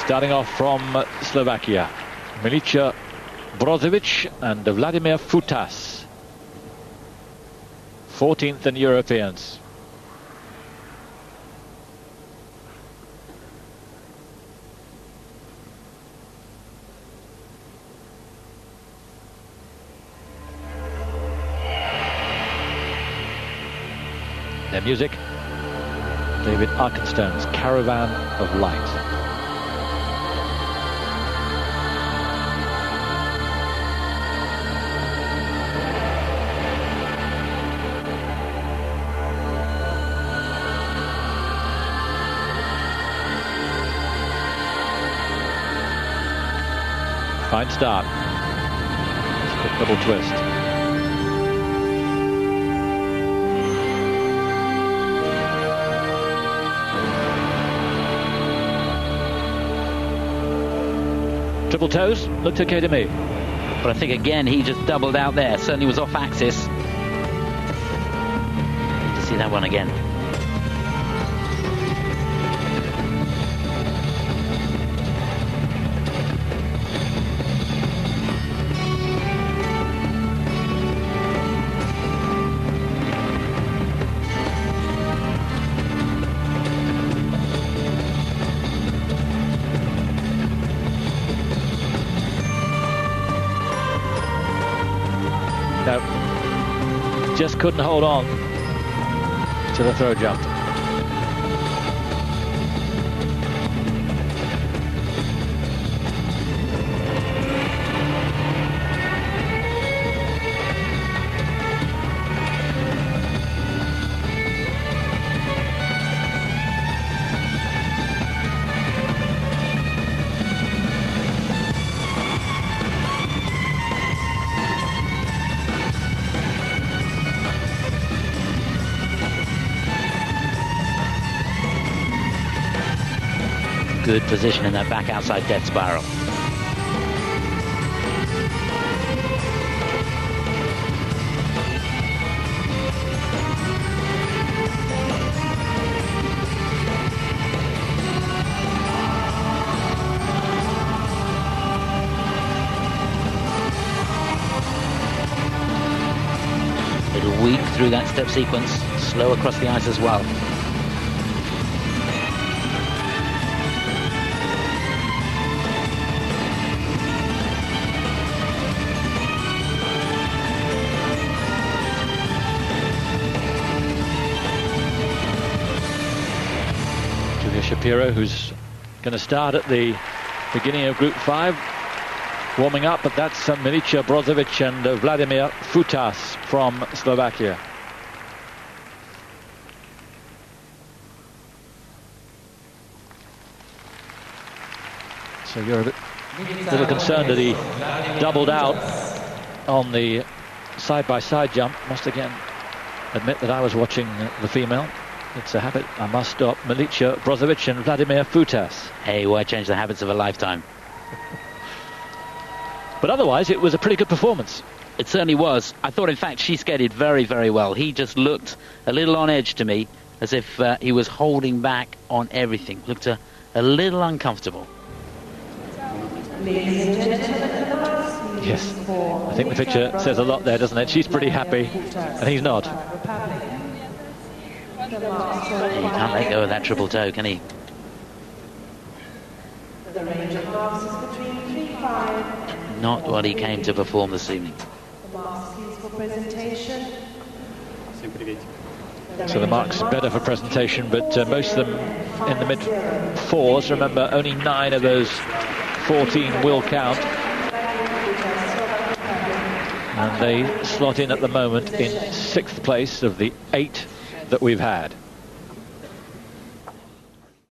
Starting off from Slovakia, Milica Brozovic and Vladimir Futas, 14th in Europeans. Their music, David Arkenstone's Caravan of Light. Fine start. Quick double twist. Triple toes, looked okay to me. But I think again he just doubled out there. Certainly was off axis. Need to see that one again. No, just couldn't hold on to the throw jump. Good position in that back outside death spiral. Little weak through that step sequence, slow across the ice as well. Shapiro, who's going to start at the beginning of Group 5, warming up, but that's Milica Brozovic and Vladimir Futas from Slovakia. So you're a little concerned that he doubled out on the side-by-side jump. Must again admit that I was watching the female. It's a habit I must stop. Milica Brozovic and Vladimir Futas. Hey, why change the habits of a lifetime? But otherwise, it was a pretty good performance. It certainly was. I thought, in fact, she skated very, very well. He just looked a little on edge to me, as if he was holding back on everything. Looked a little uncomfortable. Yes, I think the picture says a lot there, doesn't it? She's pretty happy, and he's not. He can't let go of that triple toe, can he? Not what he came to perform this evening. So the mark's better for presentation, but most of them in the mid-4s. Remember, only 9 of those 14 will count. And they slot in at the moment in 6th place of the 8 that we've had.